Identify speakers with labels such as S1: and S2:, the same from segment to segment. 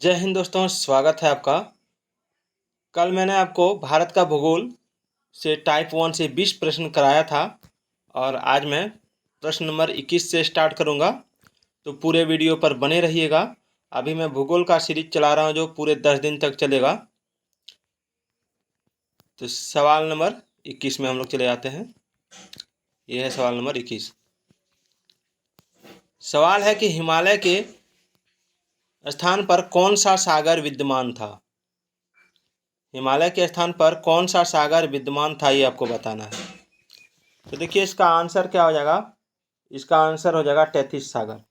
S1: जय हिंद दोस्तों, स्वागत है आपका। कल मैंने आपको भारत का भूगोल से टाइप 1 से 20 प्रश्न कराया था और आज मैं प्रश्न नंबर 21 से स्टार्ट करूंगा, तो पूरे वीडियो पर बने रहिएगा। अभी मैं भूगोल का सीरीज चला रहा हूं जो पूरे 10 दिन तक चलेगा। तो सवाल नंबर 21 में हम लोग चले जाते हैं। यह है सवाल नंबर 21। सवाल है कि हिमालय के स्थान पर कौन सा सागर विद्यमान था। हिमालय के स्थान पर कौन सा सागर विद्यमान था, ये आपको बताना है। तो देखिए इसका आंसर क्या हो जाएगा। इसका आंसर हो जाएगा तैतीस सागर।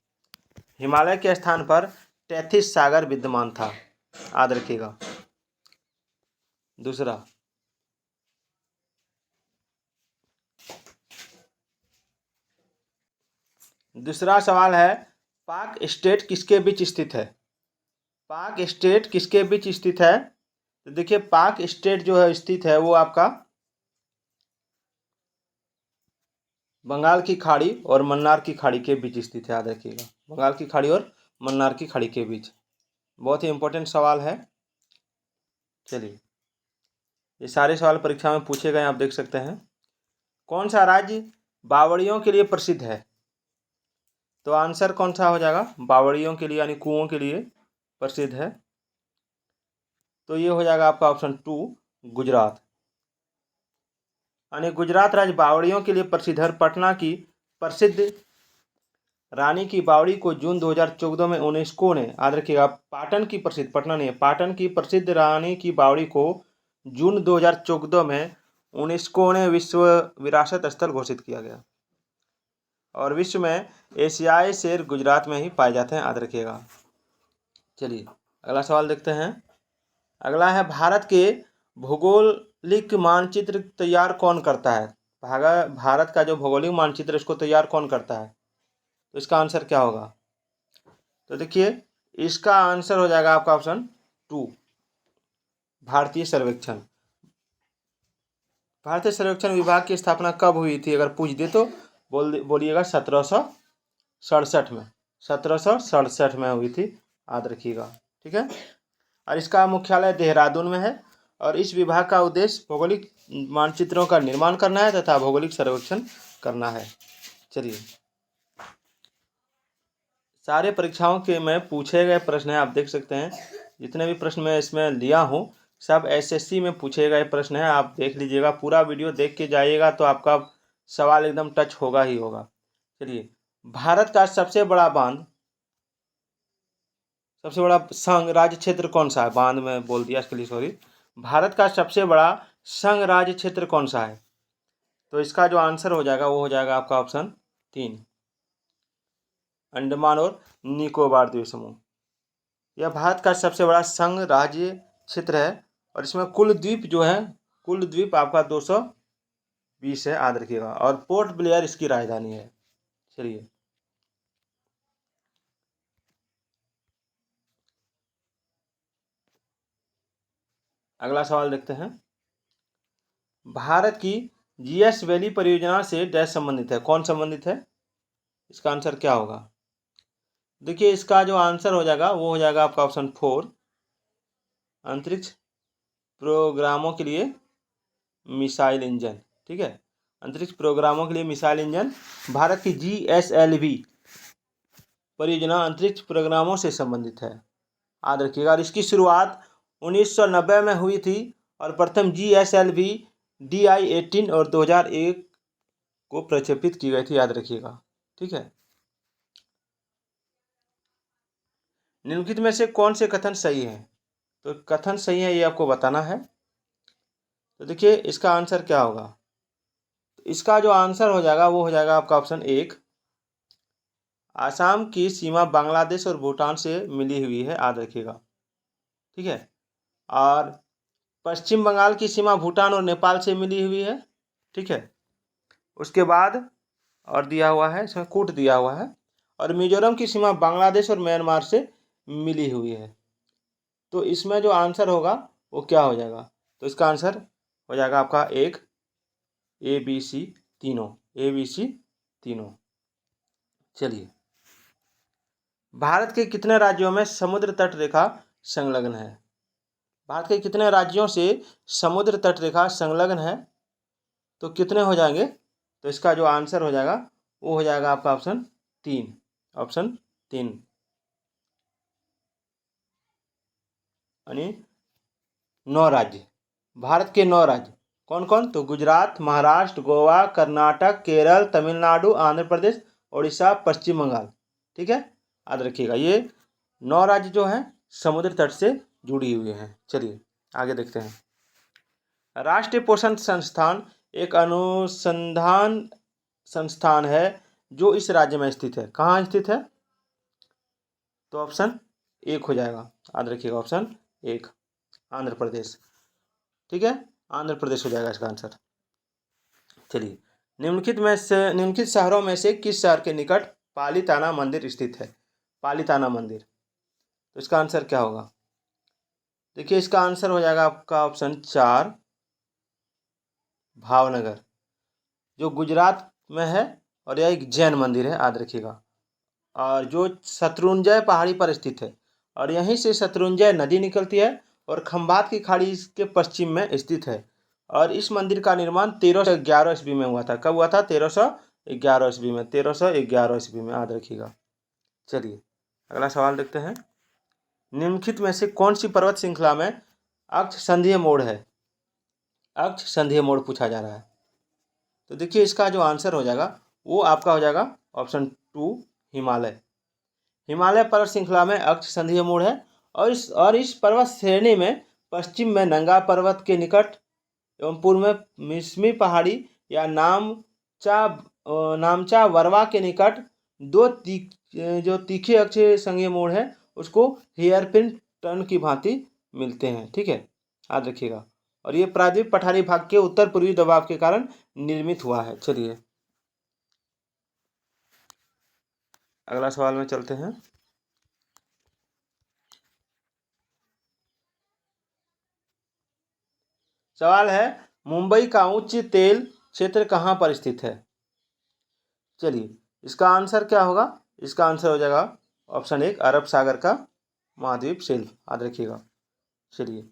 S1: हिमालय के स्थान पर 33 सागर विद्यमान था, याद रखिएगा। दूसरा सवाल है, पाक स्टेट किसके बीच स्थित है। पाक स्टेट किसके बीच स्थित है। तो देखिए पाक स्टेट जो है स्थित है वो आपका बंगाल की खाड़ी और मन्नार की खाड़ी के बीच स्थित है, याद रखिएगा। बंगाल की खाड़ी और मन्नार की खाड़ी के बीच। बहुत ही इंपॉर्टेंट सवाल है। चलिए, ये सारे सवाल परीक्षा में पूछे गए, आप देख सकते हैं। कौन सा राज्य बावड़ियों के लिए प्रसिद्ध है। तो आंसर कौन सा हो जाएगा, बावड़ियों के लिए यानी कुओं के लिए प्रसिद्ध है। तो ये हो जाएगा आपका ऑप्शन 2, गुजरात। यानी गुजरात राज्य बावड़ियों के लिए प्रसिद्ध है। पटना की प्रसिद्ध रानी की बावड़ी को जून 2014 में यूनेस्को ने, याद रखिएगा, पाटन की प्रसिद्ध, पटना नहीं है, पाटन की प्रसिद्ध रानी की बावड़ी को जून 2014 में यूनेस्को ने विश्व विरासत स्थल घोषित किया गया। और विश्व में एशियाई शेर गुजरात में ही पाए जाते हैं, याद रखिएगा। चलिए अगला सवाल देखते हैं। अगला है, भारत के भौगोलिक मानचित्र तैयार कौन करता है। भारत का जो भौगोलिक मानचित्र इसको तैयार कौन करता है। तो इसका आंसर क्या होगा। तो देखिए इसका आंसर हो जाएगा आपका ऑप्शन 2, भारतीय सर्वेक्षण। भारतीय सर्वेक्षण विभाग की स्थापना कब हुई थी, अगर पूछ दे तो बोलिएगा 1767 में। 1767 में हुई थी, याद रखिएगा। ठीक है। और इसका मुख्यालय देहरादून में है। और इस विभाग का उद्देश्य भौगोलिक मानचित्रों का निर्माण करना है तथा भौगोलिक सर्वेक्षण करना है। चलिए, सारे परीक्षाओं के में पूछे गए प्रश्न हैं, आप देख सकते हैं। जितने भी प्रश्न मैं इसमें लिया हूँ सब एसएससी में पूछे गए प्रश्न हैं। आप देख लीजिएगा, पूरा वीडियो देख के जाइएगा तो आपका सवाल एकदम टच होगा ही होगा। चलिए, भारत का सबसे बड़ा बांध, सबसे बड़ा संघ राज्य क्षेत्र कौन सा है। बांध में बोल दिया, इसके लिए सॉरी। भारत का सबसे बड़ा संघ राज्य क्षेत्र कौन सा है। तो इसका जो आंसर हो जाएगा वो हो जाएगा आपका ऑप्शन 3, अंडमान और निकोबार द्वीप समूह। यह भारत का सबसे बड़ा संघ राज्य क्षेत्र है और इसमें कुल द्वीप जो है, कुल द्वीप आपका 220 है, याद रखिएगा। और पोर्ट ब्लेयर इसकी राजधानी है। चलिए, अगला सवाल देखते हैं। भारत की जीएस वैली परियोजना से डैश संबंधित है, कौन संबंधित है। इसका आंसर क्या होगा। देखिए इसका जो आंसर हो जाएगा वो हो जाएगा आपका ऑप्शन 4, अंतरिक्ष प्रोग्रामों के लिए मिसाइल इंजन। ठीक है, अंतरिक्ष प्रोग्रामों के लिए मिसाइल इंजन। भारत की जीएसएलवी परियोजना अंतरिक्ष प्रोग्रामों से संबंधित है, याद रखिएगा। और इसकी शुरुआत 1990 में हुई थी और प्रथम जीएसएलवी DI-18 और 2001 को प्रक्षेपित की गई थी, याद रखिएगा। ठीक है, निम्नलिखित में से कौन से कथन सही है। तो कथन सही है ये आपको बताना है। तो देखिए इसका आंसर क्या होगा। तो इसका जो आंसर हो जाएगा वो हो जाएगा आपका ऑप्शन 1, आसाम की सीमा बांग्लादेश और भूटान से मिली हुई है, याद रखिएगा। ठीक है, और पश्चिम बंगाल की सीमा भूटान और नेपाल से मिली हुई है। ठीक है, उसके बाद और दिया हुआ है, इसमें कूट दिया हुआ है। और मिजोरम की सीमा बांग्लादेश और म्यांमार से मिली हुई है। तो इसमें जो आंसर होगा वो क्या हो जाएगा। तो इसका आंसर हो जाएगा आपका 1, ABC तीनों, ABC तीनों। चलिए, भारत के कितने राज्यों में समुद्र तट रेखा संलग्न है? भारत के कितने राज्यों से समुद्र तट रेखा संलग्न है? तो कितने हो जाएंगे? तो इसका जो आंसर हो जाएगा वो हो जाएगा आपका ऑप्शन 3। ऑप्शन 3 यानी 9 राज्य। भारत के 9 राज्य कौन कौन? तो गुजरात, महाराष्ट्र, गोवा, कर्नाटक, केरल, तमिलनाडु, आंध्र प्रदेश, उड़ीसा, पश्चिम बंगाल। ठीक है, याद रखिएगा ये 9 राज्य जो हैं समुद्र तट से जुड़ी हुई हैं। चलिए आगे देखते हैं। राष्ट्रीय पोषण संस्थान एक अनुसंधान संस्थान है जो इस राज्य में स्थित है। कहाँ स्थित है? तो ऑप्शन 1 हो जाएगा, याद रखिएगा ऑप्शन 1 आंध्र प्रदेश। ठीक है, आंध्र प्रदेश हो जाएगा इसका आंसर। चलिए, निम्नलिखित शहरों में से किस शहर के निकट पालीताना मंदिर स्थित है? पालीताना मंदिर, तो इसका आंसर क्या होगा? देखिए इसका आंसर हो जाएगा आपका ऑप्शन 4 भावनगर, जो गुजरात में है और यह एक जैन मंदिर है, याद रखिएगा। और जो शत्रुंजय पहाड़ी पर स्थित है और यहीं से शत्रुंजय नदी निकलती है और खंभात की खाड़ी इसके पश्चिम में स्थित है। और इस मंदिर का निर्माण 1311 ईस्वी में हुआ था। कब हुआ था? 1311 ईस्वी में, 1311 ईस्वी में, याद रखिएगा। चलिए अगला सवाल देखते हैं। निम्नलिखित में से कौन सी पर्वत श्रृंखला में अक्ष संधीय मोड़ है? अक्ष संधीय मोड़ पूछा जा रहा है। तो देखिए इसका जो आंसर हो जाएगा वो आपका हो जाएगा ऑप्शन 2 हिमालय। हिमालय पर्वत श्रृंखला में अक्ष संधीय मोड़ है और इस पर्वत श्रेणी में पश्चिम में नंगा पर्वत के निकट एवं पूर्व में मिसमी पहाड़ी या नामचा वरवा के निकट जो तीखे अक्षीय संघीय मोड़ है उसको हेयरपिन टर्न की भांति मिलते हैं। ठीक है, याद रखिएगा। और ये प्रायद्वीप पठारी भाग के उत्तर पूर्वी दबाव के कारण निर्मित हुआ है। चलिए अगला सवाल में चलते हैं। सवाल है, मुंबई का उच्च तेल क्षेत्र कहाँ पर स्थित है? चलिए इसका आंसर क्या होगा? इसका आंसर हो जाएगा ऑप्शन 1 अरब सागर का महाद्वीप शेल्फ, याद रखिएगा। चलिए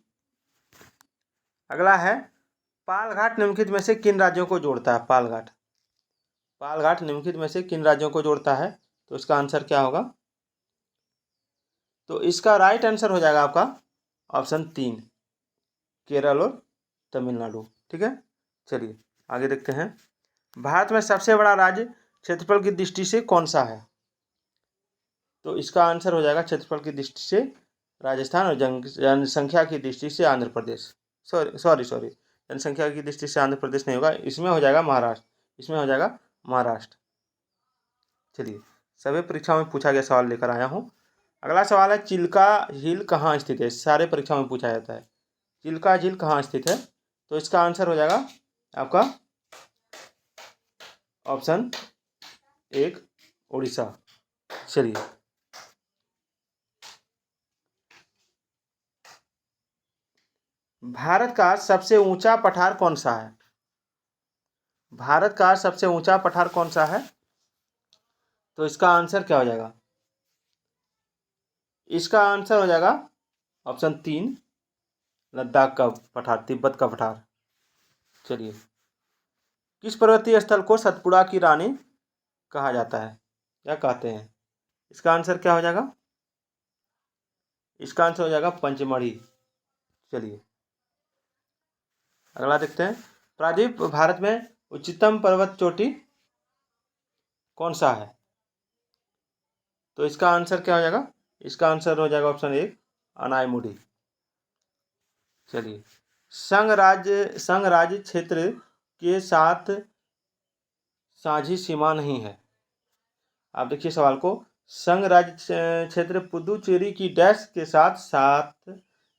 S1: अगला है, पालघाट निम्नलिखित में से किन राज्यों को जोड़ता है? पालघाट निम्नलिखित में से किन राज्यों को जोड़ता है? तो इसका आंसर क्या होगा? तो इसका राइट आंसर हो जाएगा आपका ऑप्शन 3 केरल और तमिलनाडु। ठीक है, चलिए आगे देखते हैं। भारत में सबसे बड़ा राज्य क्षेत्रफल की दृष्टि से कौन सा है? तो इसका आंसर हो जाएगा क्षेत्रफल की दृष्टि से राजस्थान और जनसंख्या की दृष्टि से आंध्र प्रदेश। सॉरी जनसंख्या की दृष्टि से आंध्र प्रदेश नहीं होगा, इसमें हो जाएगा महाराष्ट्र। इसमें हो जाएगा महाराष्ट्र। चलिए सभी परीक्षाओं में पूछा गया सवाल लेकर आया हूँ। अगला सवाल है, चिल्का झील कहाँ स्थित है? सारे परीक्षाओं में पूछा जाता है, चिल्का झील कहाँ स्थित है? तो इसका आंसर हो जाएगा आपका ऑप्शन 1 उड़ीसा। चलिए भारत का सबसे ऊंचा पठार कौन सा है? भारत का सबसे ऊंचा पठार कौन सा है? तो इसका आंसर क्या हो जाएगा? इसका आंसर हो जाएगा ऑप्शन 3 लद्दाख का पठार, तिब्बत का पठार। चलिए किस पर्वतीय स्थल को सतपुड़ा की रानी कहा जाता है या कहते हैं? इसका आंसर क्या हो जाएगा? इसका आंसर हो जाएगा पंचमढ़ी। चलिए अगला देखते हैं। प्रायद्वीप भारत में उच्चतम पर्वत चोटी कौन सा है? तो इसका आंसर क्या हो जाएगा? इसका आंसर हो जाएगा ऑप्शन 1 अनायमुड़ी। चलिए संघ राज्य क्षेत्र के साथ साझी सीमा नहीं है। आप देखिए सवाल को, संघ राज्य क्षेत्र पुदुचेरी की डैश के साथ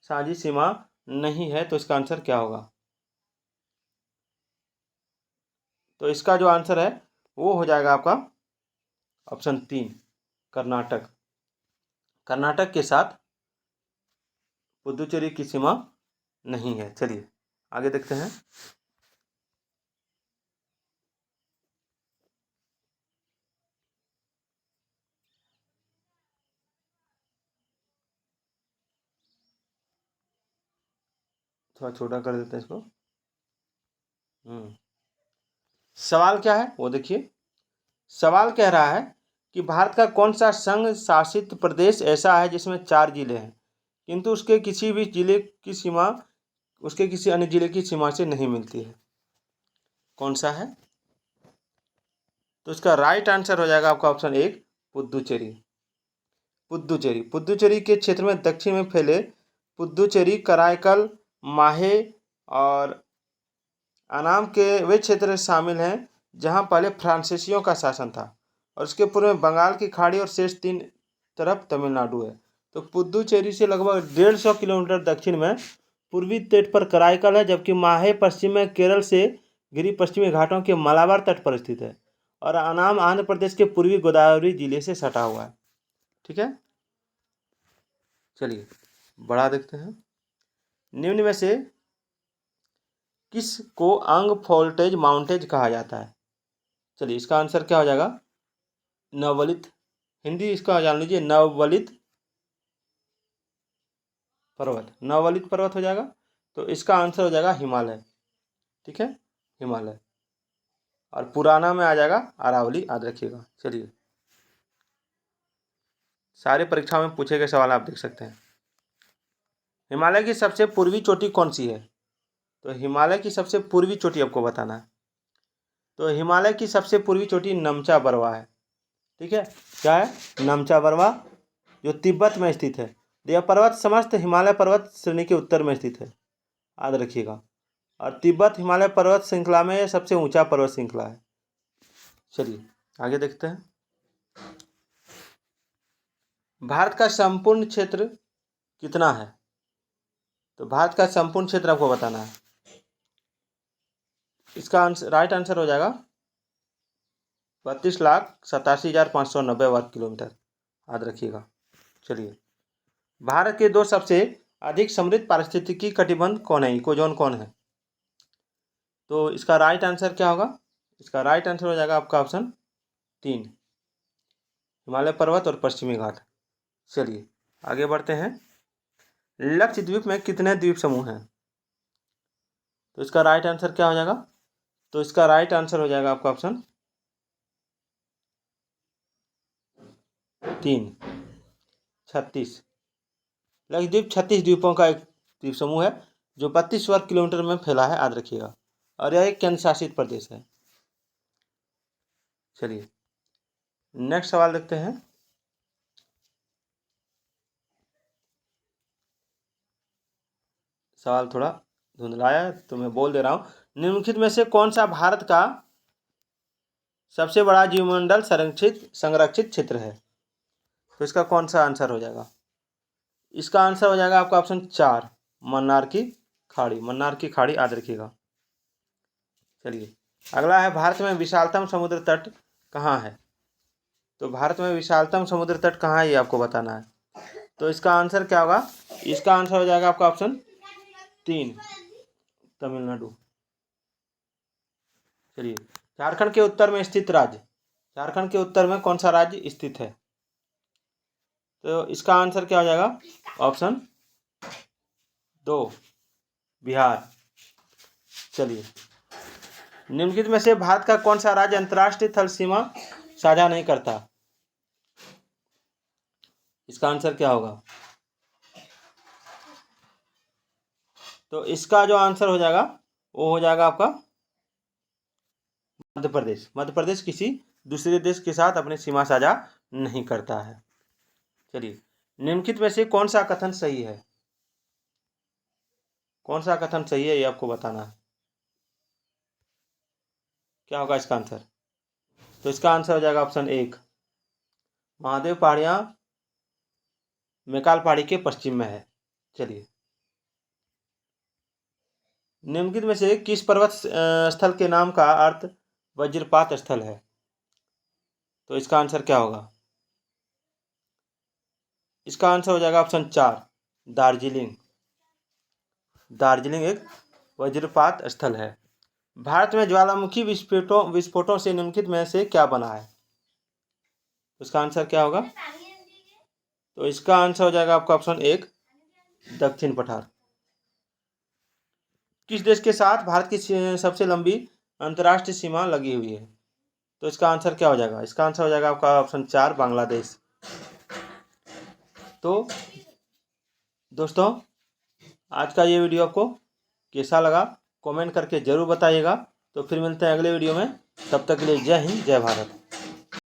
S1: साझी सीमा नहीं है, तो इसका आंसर क्या होगा? तो इसका जो आंसर है वो हो जाएगा आपका ऑप्शन 3 कर्नाटक। कर्नाटक के साथ पुदुचेरी की सीमा नहीं है। चलिए आगे देखते हैं। थोड़ा छोटा कर देते हैं इसको। सवाल क्या है वो देखिए। सवाल कह रहा है कि भारत का कौन सा संघ शासित प्रदेश ऐसा है जिसमें 4 जिले हैं किंतु उसके किसी भी जिले की सीमा उसके किसी अन्य जिले की सीमा से नहीं मिलती है? कौन सा है? तो इसका राइट आंसर हो जाएगा आपका ऑप्शन 1, पुद्दुचेरी। पुद्दुचेरी पुद्दुचेरी के क्षेत्र में दक्षिण में फैले पुद्दुचेरी, कराईकल, माहे और अनाम के वे क्षेत्र शामिल हैं जहां पहले फ्रांसीसियों का शासन था और उसके पूर्व में बंगाल की खाड़ी और शेष 3 तरफ तमिलनाडु है। तो पुद्दुचेरी से लगभग 150 किलोमीटर दक्षिण में पूर्वी तट पर कराईकल है, जबकि माहे पश्चिम में केरल से घिरी पश्चिमी घाटों के मलाबार तट पर स्थित है और अनाम आंध्र प्रदेश के पूर्वी गोदावरी जिले से सटा हुआ है। ठीक है, चलिए बढ़ा देखते हैं। निम्न में से किस को अनफोल्डेड माउंटेज कहा जाता है? चलिए इसका आंसर क्या हो जाएगा? नवलित। हिंदी इसका जान लीजिए, नवलित पर्वत। नवलित पर्वत हो जाएगा। तो इसका आंसर हो जाएगा हिमालय। ठीक है, हिमालय। और पुराना में आ जाएगा अरावली, याद रखिएगा। चलिए, सारे परीक्षाओं में पूछे गए सवाल आप देख सकते हैं। हिमालय की सबसे पूर्वी चोटी कौन सी है? तो हिमालय की सबसे पूर्वी चोटी आपको बताना है। तो हिमालय की सबसे पूर्वी चोटी नमचा बरवा है। ठीक है, क्या है? नमचा बरवा, जो तिब्बत में स्थित है। यह पर्वत समस्त हिमालय पर्वत श्रेणी के उत्तर में स्थित है, याद रखिएगा। और तिब्बत हिमालय पर्वत श्रृंखला में सबसे ऊंचा पर्वत श्रृंखला है। चलिए आगे देखते हैं। भारत का संपूर्ण क्षेत्र कितना है? तो भारत का संपूर्ण क्षेत्र आपको बताना है। इसका आंसर राइट आंसर हो जाएगा 32,87,590 वर्ग किलोमीटर, याद रखिएगा। चलिए, भारत के 2 सबसे अधिक समृद्ध पारिस्थितिकी कटिबंध कौन है? इकोजोन कौन है? तो इसका राइट आंसर क्या होगा? इसका राइट आंसर हो जाएगा आपका ऑप्शन 3, हिमालय पर्वत और पश्चिमी घाट। चलिए आगे बढ़ते हैं। लक्षद्वीप में कितने द्वीप समूह हैं? तो इसका राइट आंसर क्या हो जाएगा? तो इसका राइट आंसर हो जाएगा आपका ऑप्शन 3, 36। लक्षद्वीप 36 द्वीपों का एक द्वीप समूह है जो 32 वर्ग किलोमीटर में फैला है, याद रखिएगा। और यह एक केंद्र शासित प्रदेश है। चलिए नेक्स्ट सवाल देखते हैं। सवाल थोड़ा धुंधलाया है तो मैं बोल दे रहा हूँ। निम्नलिखित में से कौन सा भारत का सबसे बड़ा जीवमंडल संरक्षित क्षेत्र है? तो इसका कौन सा आंसर हो जाएगा? इसका आंसर हो जाएगा आपका ऑप्शन 4, मन्नार की खाड़ी। मन्नार की खाड़ी, याद रखिएगा। चलिए अगला है, भारत में विशालतम समुद्र तट कहाँ है? तो भारत में विशालतम समुद्र तट कहाँ है ये आपको बताना है। तो इसका आंसर क्या होगा? इसका आंसर हो जाएगा आपका ऑप्शन 3, तमिलनाडु। चलिए, झारखंड के उत्तर में स्थित राज्य। झारखंड के उत्तर में कौन सा राज्य स्थित है? तो इसका आंसर क्या हो जाएगा? ऑप्शन 2, बिहार। चलिए, निम्नलिखित में से भारत का कौन सा राज्य अंतर्राष्ट्रीय थल सीमा साझा नहीं करता? इसका आंसर क्या होगा? तो इसका जो आंसर हो जाएगा वो हो जाएगा आपका मध्य प्रदेश। मध्य प्रदेश किसी दूसरे देश के साथ अपनी सीमा साझा नहीं करता है। चलिए, निम्नलिखित में से कौन सा कथन सही है? कौन सा कथन सही है ये आपको बताना है। क्या होगा इसका आंसर? तो इसका आंसर हो जाएगा ऑप्शन 1, महादेव पहाड़ियाँ मैकाल पहाड़ी के पश्चिम में है। चलिए, निम्नलिखित में से किस पर्वत स्थल के नाम का अर्थ वज्रपात स्थल है? तो इसका आंसर क्या होगा? इसका आंसर हो जाएगा ऑप्शन 4, दार्जिलिंग। दार्जिलिंग एक वज्रपात स्थल है। भारत में ज्वालामुखी विस्फोटों से निम्नलिखित में से क्या बना है? इसका आंसर क्या होगा? तो इसका आंसर हो जाएगा आपका ऑप्शन 1, दक्षिण पठार। किस देश के साथ भारत की सबसे लंबी अंतर्राष्ट्रीय सीमा लगी हुई है? तो इसका आंसर क्या हो जाएगा? इसका आंसर हो जाएगा आपका ऑप्शन 4 बांग्लादेश। तो दोस्तों, आज का ये वीडियो आपको कैसा लगा कमेंट करके ज़रूर बताइएगा। तो फिर मिलते हैं अगले वीडियो में, तब तक के लिए जय हिंद जय भारत।